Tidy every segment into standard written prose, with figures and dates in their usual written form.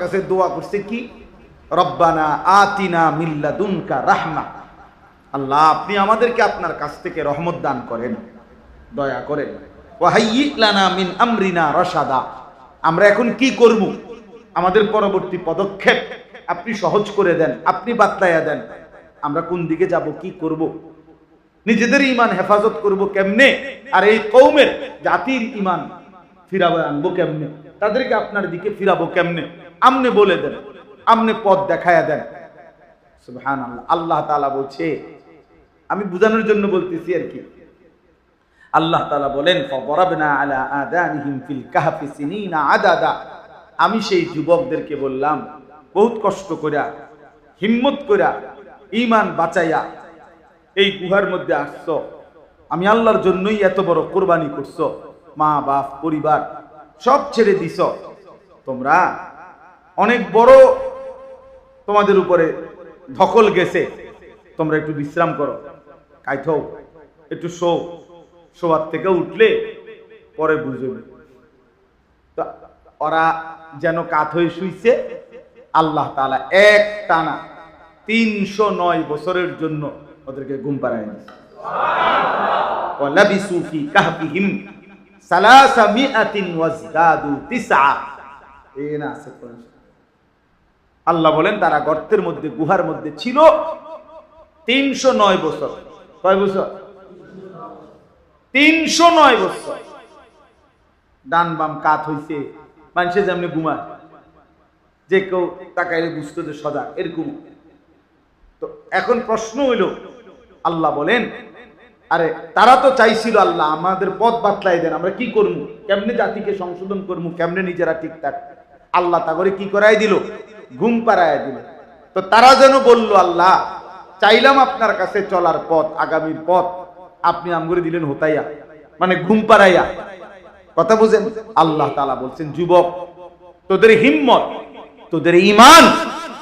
কাছে দোয়া করছে কি, রব্বানা আতিনা মিন লাদুনকা রাহমা, আল্লাহ আপনি আমাদেরকে আপনার কাছ থেকে রহমত দান করেন, দয়া করেন। ওয়া হাইয়্যি লানা মিন আমরিনা রাশাদা, আমরা এখন কি করব, আমাদের পরবর্তী পদক্ষেপ আপনি সহজ করে দেন, আপনি বাতলাইয়া দেন, আমরা কোন দিকে যাব, কি করব, নিজেদের ঈমান হেফাজত করব কেমনে, আর এই কওমের জাতির ঈমান ফিরাবো আনবো কেমনে, তাদেরকে আপনার দিকে ফিরাবো কেমনে, আমনে বলে দেন, আমনে পথ দেখায়া দেন। সুবহানাল্লাহ। আল্লাহ তাআলা বলছে, আমি বুঝানোর জন্য বলতেছি আর কি, আল্লাহ তাআলা বলেন ফাদরাবনা আলা আদানিহিম ফিল কাহফি সিনিনা আদাদা, আমি সেই যুবকদেরকে বললাম বহুত কষ্ট কইরা হিম্মত কইরা ঈমান বাঁচাইয়া এই গুহার মধ্যে আসছো, আমি আল্লাহর জন্যই এত বড় কুরবানি করছো, মা বাপ পরিবার সব ছেড়ে দিছো, তোমরা অনেক বড় তোমাদের উপরে ধকল গেছে, তোমরা একটু বিশ্রাম করো, খাইতো একটু শোবার থেকে উঠলে পরে বুঝবে। তো ওরা যেন কাত হয়ে শুইছে, আল্লাহ তাআলা এক টানা 309 বছরের জন্য ওদেরকে ঘুম পাড়ায় দিয়েছে। সুবহানাল্লাহ। ওয়া লাবিসু ফি কাহফিহিম 300 ওয়াজদাদু 9, এই না আছে কোরআন। আল্লাহ বলেন তারা গর্তের মধ্যে গুহার মধ্যে ছিল 309 বছর। কয় বছর? 309 বছর। ডান বাম কাত হইছে, মানুষে যেমনি ঘুমায়, যে কেউ তাকাইলে বুঝতো যে সদা এরকম। তো এখন প্রশ্ন হইল, আল্লাহ বলেন আরে তারা তো চাইছিল আল্লাহ আমাদের পথ বাতলাই দেন, আমরা কি করবো, কেমনে জাতিকে সংশোধন করবো, কেমনে নিজেরা ঠিক থাক, আল্লাহ তা করে কি করাই দিল, ঘুম পাড়ায় দিল। তো তারা যেন বলল আল্লাহ চাইলাম আপনার কাছে চলার পথ, আগামীর পথ, আপনি আমগরে দিলেন হোতাইয়া, মানে ঘুম পাড়াইয়া। কথা বুঝেন? আল্লাহ তাআলা বলছেন যুবক, তোদের হিম্মত, তোদের ঈমান,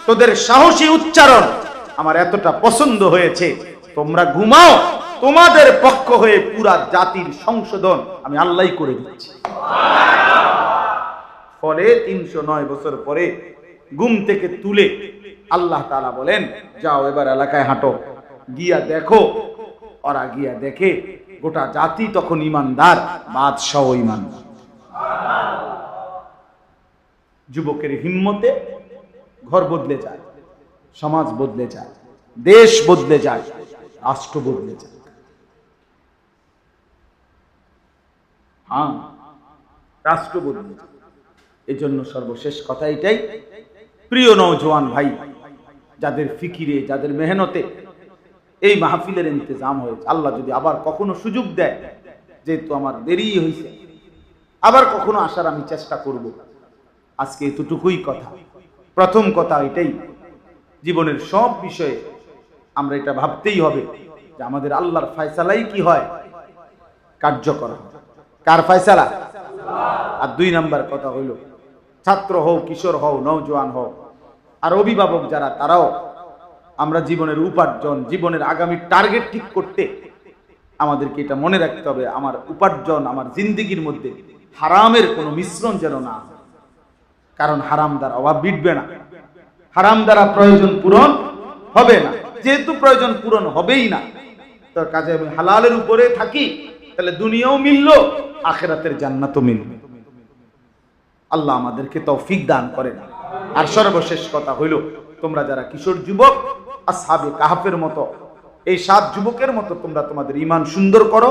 তোদের সাহসী উচ্চারণ আমার এতটা পছন্দ হয়েছে, তোমরা ঘুমাও, তোমাদের পক্ষ হয়ে পুরা জাতির সংশোধন আমি আল্লাহই করে দিচ্ছি। ফলে 309 বছর পরে ঘুম থেকে তুলে আল্লাহ তাআলা বলেন যাও এবার এলাকায় হাঁটো, গিয়া দেখো। ওরা গিয়া দেখে গোটা জাতি তখন ঈমানদার, বাদশাহ ঈমানদার। যুবকের হিম্মতে ঘর বদলে যায়, সমাজ বদলে যায়, দেশ বদলে যায়, রাষ্ট্র বদলে যায়। হ্যাঁ, রাষ্ট্র বদলে যায়। এই জন্য সর্বশেষ কথা এটাই, প্রিয় নওজোয়ান ভাই, যাদের ফিকিরে, যাদের মেহনতে এই মাহফিলের ইন্তজাম হয়েছে, আল্লাহ যদি আবার কখনো সুযোগ দেয়, যেহেতু আমার দেরি হয়েছে, আবার কখনো আসার আমি চেষ্টা করব। আজকে এতটুকুই কথা। প্রথম কথা এটাই, জীবনের সব বিষয়ে আমরা এটা ভাবতেই হবে যে আমাদের আল্লাহর ফয়সালাই কি হয়, কার্যকর হয়। কার ফয়সালা? আর 2 নাম্বার কথা হইল, ছাত্র হও, কিশোর হও, নওজোয়ান হও, আর অভিভাবক যারা, তারাও আমরা জীবনের উপার্জন, জীবনের আগামী টার্গেট ঠিক করতে আমাদেরকে এটা মনে রাখতে হবে, আমার উপার্জন, আমার জিন্দেগির মধ্যে হারামের কোনো মিশ্রণ যেন না হয়। কারণ হারাম দ্বারা অভাব মিটবে না, হারাম দ্বারা প্রয়োজন পূরণ হবে না। যেহেতু প্রয়োজন পূরণ হবেই না, তার কাজে আমি হালালের উপরে থাকি, তাহলে দুনিয়াও মিলল, আখিরাতের জান্নাতও মিলল। আল্লাহ আমাদেরকে তৌফিক দান করেন। আর সর্বশেষ কথা হইল, তোমরা যারা কিশোর যুবক, আসহাবে কাহফের মতো, এই 7 যুবকের মতো তোমরা তোমাদের ঈমান সুন্দর করো,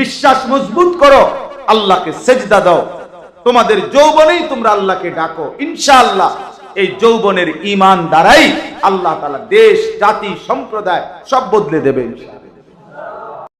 বিশ্বাস মজবুত করো, আল্লাহকে সেজদা দাও, তোমাদের যৌবনেই তোমরা আল্লাহকে ডাকো। ইনশাআল্লাহ এই যৌবনের ঈমান দ্বারাই আল্লাহ তাআলা দেশ, জাতি, সম্প্রদায় সব বদলে দেবে ইনশাআল্লাহ।